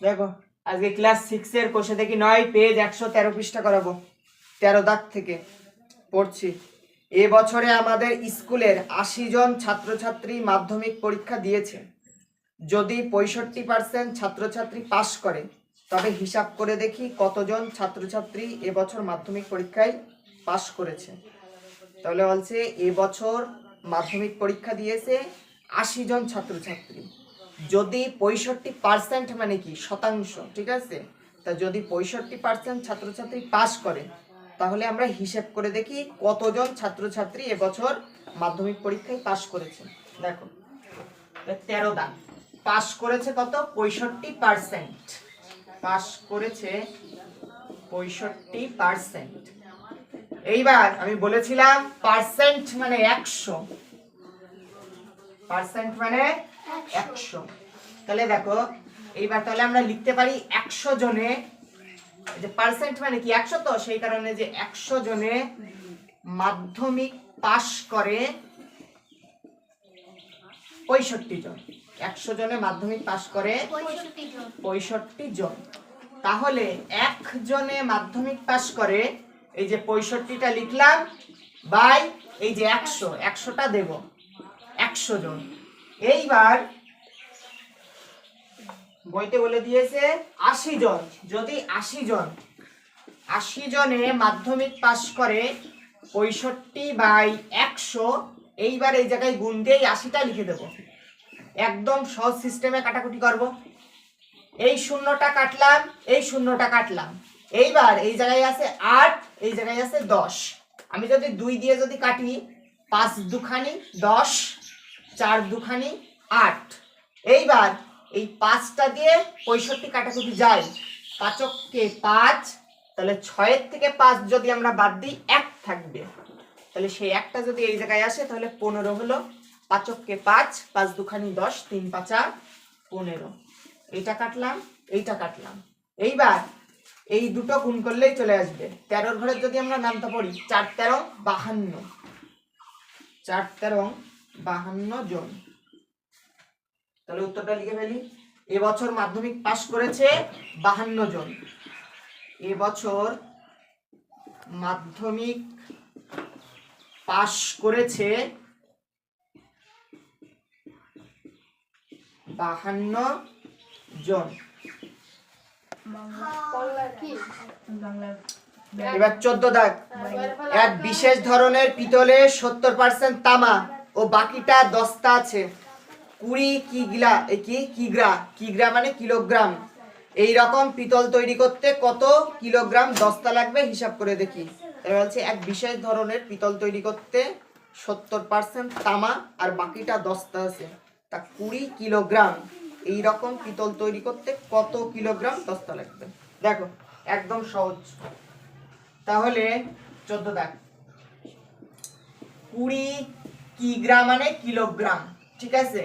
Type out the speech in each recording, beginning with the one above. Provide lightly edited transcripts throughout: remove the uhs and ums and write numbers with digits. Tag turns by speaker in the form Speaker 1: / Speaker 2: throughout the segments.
Speaker 1: দেখো আজকে ক্লাস 6 এর কোষে দেখি 9 পেজ 113 পৃষ্ঠা করাবো। 13 দাগ থেকে পড়ছি। এবছরে আমাদের স্কুলের 80 জন ছাত্রছাত্রী মাধ্যমিক পরীক্ষা দিয়েছে। যদি 65% ছাত্রছাত্রী পাস করে তবে হিসাব করে দেখি কতজন ছাত্রছাত্রী এবছর মাধ্যমিক পরীক্ষায় পাস করেছে। তাহলে বলছে এবছর মাধ্যমিক পরীক্ষা দিয়েছে 80 জন ছাত্রছাত্রী। যদি 65% মানে কি শতাংশ, ঠিক আছে? তা যদি 65% ছাত্রছাত্রী পাস করে তাহলে আমরা হিসেব করে দেখি কতজন ছাত্রছাত্রী এবছর মাধ্যমিক পরীক্ষায় পাস করেছে। দেখো 13 দাগ, পাস করেছে কত? 65%। পাস করেছে 65%। এইবার আমি বলেছিলাম পার্সেন্ট মানে 100, পার্সেন্ট মানে 100। তাহলে দেখো এইবার তাহলে আমরা লিখতে পারি 100 জনে, যে পার্সেন্ট মানে কি 100, তো সেই কারণে যে 100 জনে মাধ্যমিক পাস করে 65 জন। 100 জনে মাধ্যমিক পাস করে 65 জন। তাহলে 1 জনে মাধ্যমিক পাস করে, এই যে 65টা লিখলাম বাই এই যে 100, 100টা দেব 100 জন। এইবার বইতে বলে দিয়েছে 80 জন। যদি 80 জনে মাধ্যমিক পাস করে 65/100, এইবার এই জায়গায় গুণ দিয়ে 80টা লিখে দেব। একদম সহজ সিস্টেমে কাটাকুটি করব। এই শূন্যটা কাটলাম, এই শূন্যটা কাটলাম। এইবার এই জায়গায় আছে 8, এই জায়গায় আছে 10। আমি যদি 2 দিয়ে যদি কাটি, 5 দুখানি 10, 4 দুখানি 8। এইবার এই 5টা দিয়ে 65 কাটাকুটি যায়, 5কে 5, তাহলে 6 থেকে 5 যদি আমরা বাদ দিই 1 থাকবে। তাহলে সেই একটা যদি এই জায়গায় আসে তাহলে 15 হলো। 5কে 5, 5 দুখানি 10, 3 5 15। এইটা কাটলাম, এইটা কাটলাম। এইবার এই দুটো গুণ করলেই চলে আসবে। 13 ঘরের যদি আমরা নামটা পড়ি, 4 13 52, 4 13 52 জন। তাহলে উত্তরটা লিখে ফেলি। এবছর মাধ্যমিক পাস করেছে 52 জন। এবছর মাধ্যমিক পাস করেছে 52 জন। এবার 14 দাগ, এক বিশেষ ধরনের পিতলে 70% তামা ও বাকিটা দস্তা আছে। 20 কিগ্রা মানে কিলোগ্রাম। এই রকম পিতল তৈরি করতে কত কিলোগ্রাম দস্তা লাগবে হিসাব করে দেখি। এবার বলছে এক বিশেষ ধরনের পিতল তৈরি করতে 70% তামা আর বাকিটা দস্তা আছে, তা 20 কিলোগ্রাম। এই রকম পিতল তৈরি করতে কত কিলোগ্রাম দস্তা লাগবে? দেখো একদম সহজ। তাহলে 14 দাগ, 20 কিগ্রা মানে কিলোগ্রাম, ঠিক আছে?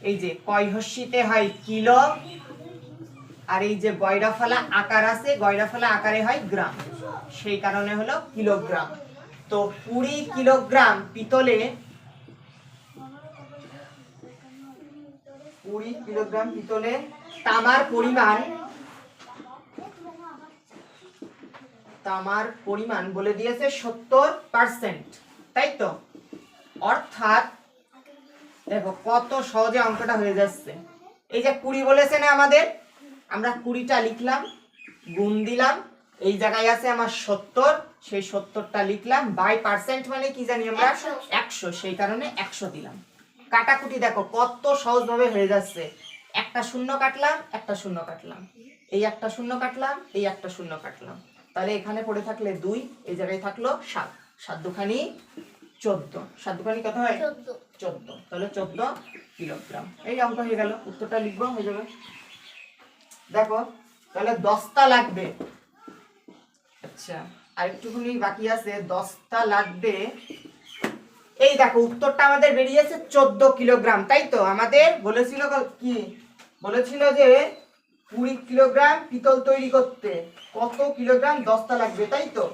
Speaker 1: এই যে কয়হস্যিতে হয় কিলো, আর এই যে গয়রাফলা আকার আছে, গয়রাফলা আকারে হয় গ্রাম, সেই কারণে হলো কিলোগ্রাম। তো 20 কিলোগ্রাম পিতলে, 20 কিলোগ্রাম পিতলে তামার পরিমাণ বলে দিয়েছে 70%, তাই তো? অর্থাৎ দেখো কত সহজে অঙ্কটা হয়ে যাচ্ছে। এই যে 20 বলেছে না আমাদের, আমরা 20টা লিখলাম, গুণ দিলাম, এই জায়গায় আছে আমার 70, সেই 70টা লিখলাম বাই পার্সেন্ট মানে কি জানি আমরা 100, সেই কারণে 100 দিলাম। কাটাকুটি দেখো কত সহজভাবে হয়ে যাচ্ছে। একটা শূন্য কাটলাম, একটা শূন্য কাটলাম, এই একটা শূন্য কাটলাম, এই একটা শূন্য কাটলাম। তাহলে এখানে পড়ে থাকলে 2, এই জায়গায় থাকলো 7, 7 দুখানি 14, 7 দুখানি কত হয়? 14। তাহলে 14 কিলোগ্রাম। এই অঙ্ক হয়ে গেল, উত্তরটা লিখবো, হয়ে যাবে। দেখো তাহলে দস্তা লাগবে। আচ্ছা আর একটুখানি বাকি আছে, দস্তা লাগবে। এই দেখো উত্তরটা আমাদের বেরিয়েছে 14 কিলোগ্রাম, তাই তো? আমাদের বলেছিল কি, বলেছিল যে 20 কিলোগ্রাম পিতল তৈরি করতে কত কিলোগ্রাম দস্তা লাগবে, তাই তো?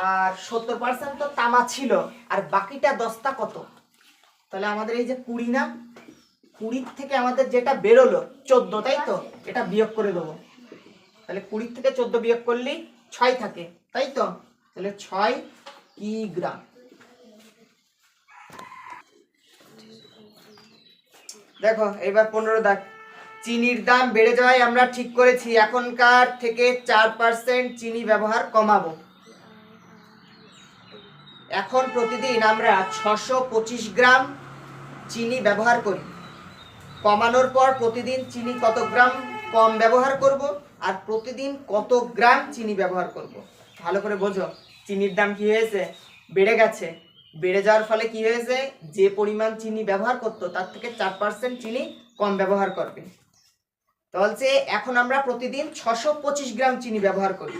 Speaker 1: আর 70% তো তামা ছিল, আর বাকিটা দস্তা কত? তাহলে আমাদের এই যে 20 না, 20 থেকে আমাদের যেটা বেরোলো 14, তাই তো? এটা বিয়োগ করে দেবো। তাহলে 20 থেকে 14 বিয়োগ করলেই 6 থাকে, তাই তো? তাহলে 6 কিগ্রা। দেখো এবার 15 দাগ। চিনির দাম বেড়ে যাওয়ায় আমরা ঠিক করেছি এখনকার থেকে 4% চিনি ব্যবহার কমাবো। এখন প্রতিদিন আমরা 625 গ্রাম চিনি ব্যবহার করি। কমানোর পর প্রতিদিন চিনি কত গ্রাম কম ব্যবহার করব আর প্রতিদিন কত গ্রাম চিনি ব্যবহার করব। ভালো করে বোঝো, চিনির দাম কি হয়েছে? বেড়ে গেছে। বেড়ে যাওয়ার ফলে কি হয়েছে? যে পরিমাণ চিনি ব্যবহার করতো তার থেকে 4% চিনি কম ব্যবহার করবে। তাহলে এখন আমরা প্রতিদিন 625 গ্রাম চিনি ব্যবহার করি।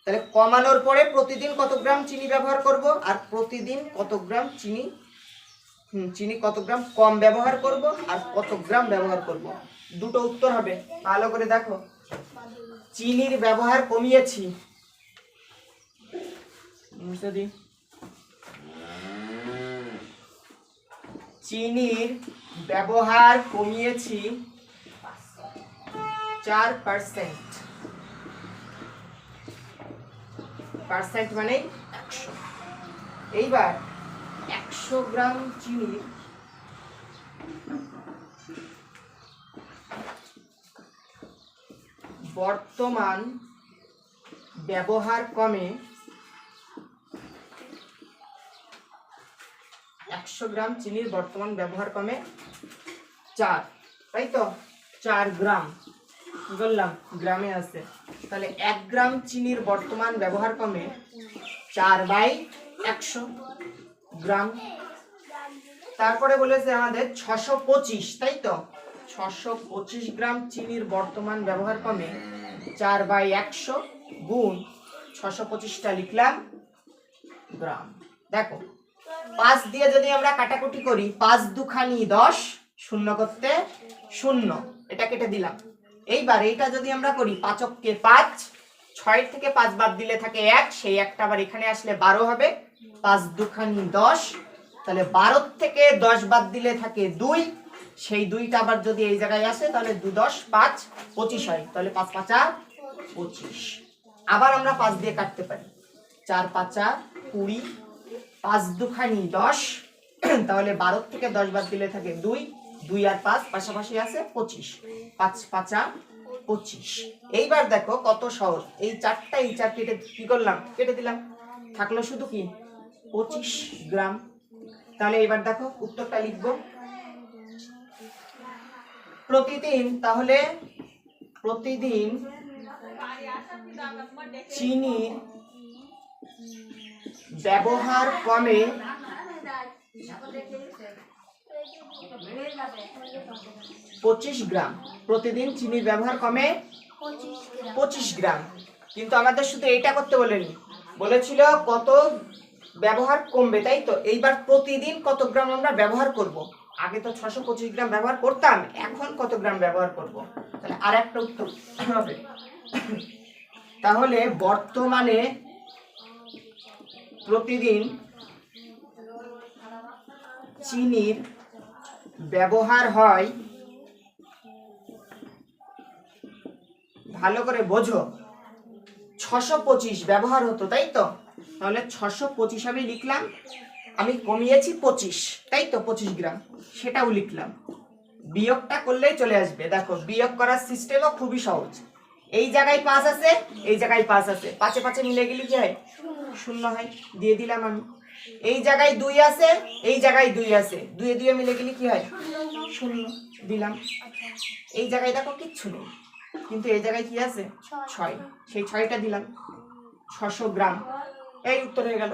Speaker 1: তাহলে কমানোর পরে প্রতিদিন কত গ্রাম চিনি ব্যবহার করব আর প্রতিদিন কত গ্রাম চিনি কত গ্রাম কম ব্যবহার করব আর কত গ্রাম ব্যবহার করব, দুটো উত্তর হবে। ভালো করে দেখো, চিনির ব্যবহার কমিয়েছি, চিনির ব্যবহার কমিয়েছি 4%, পার্সেন্ট মানে 100। এইবার 100 গ্রাম চিনি বর্তমান ব্যবহার কমে 100 গ্রাম চিনির বর্তমান ব্যবহার কমে 4, তাই তো? 4 গ্রাম। কি বললাম? গ্রামে আছে। তাহলে 1 গ্রাম চিনির বর্তমান ব্যবহার কমে 4/100 গ্রাম। তারপরে বলেছে আমাদের 625, তাই তো? 625 গ্রাম চিনির বর্তমান ব্যবহার কমে 4/100 গুণ 625টা লিখলাম গ্রাম। দেখো 5 দিয়ে যদি আমরা কাটাকুটি করি, 5 দুখানি 10, শূন্য করতে 0, এটা কেটে দিলাম। এইবার এইটা যদি আমরা করি 5 × 5, 6 থেকে 5 বাদ দিলে থাকে 1, সেই একটা আবার এখানে আসলে 12 হবে। 5 দুখানি 10, তাহলে 12 থেকে 10 বাদ দিলে থাকে 2, সেই 2টা আবার যদি এই জায়গায় আসে তাহলে 2 10 5 25 হয়। তাহলে 5 5 25। আবার আমরা 5 দিয়ে কাটতে পারি, 4 5 20, 5 দুখানি 10, তাহলে 12 থেকে 10 বাদ দিলে থাকে 2, 2 আর 5 পাশাপাশি আছে 25, 5 5 25। এইবার দেখো কত সহজ, এই 4টা এই 4 কেটে কি করলাম? কেটে দিলাম, থাকলো শুধু কি 25 গ্রাম। তাহলে এবার দেখো উত্তরটা লিখবো। প্রতিদিন, তাহলে প্রতিদিন চিনির ব্যবহার কমে 25 গ্রাম। প্রতিদিন চিনির ব্যবহার কমে 25 গ্রাম। কিন্তু আমাদের শুধু এইটা করতে বলেনি, বলেছিল কত ব্যবহার কমবে, তাই তো? এইবার প্রতিদিন কত গ্রাম আমরা ব্যবহার করব। আগে তো 625 গ্রাম ব্যবহার করতাম, এখন কত গ্রাম ব্যবহার করব। তাহলে আর একটা উত্তর হবে। তাহলে বর্তমানে প্রতিদিন চিনির ব্যবহার হয়, ভালো করে বোঝো, 625 ব্যবহার হতো, তাই তো? তাহলে 625 আমি লিখলাম, আমি কমিয়েছি 25, তাই তো? 25 গ্রাম, সেটাও লিখলাম। বিয়োগটা করলেই চলে আসবে। দেখো বিয়োগ করার সিস্টেমও খুবই সহজ। এই জায়গায় 5 আছে, এই জায়গায় 5 আছে, 5 5 মিলে গেলে কি হয়? 0 হয়, দিয়ে দিলাম আমি। এই জায়গায় 2 আছে, এই জায়গায় 2 আছে, 2 2 মিলে গেলে কি হয়? 0 দিলাম। এই জায়গায় দেখো কিচ্ছু নেই, কিন্তু এই জায়গায় কি আছে? 6, সেই 6টা দিলাম। 600 গ্রাম, এই উত্তর হয়ে গেল।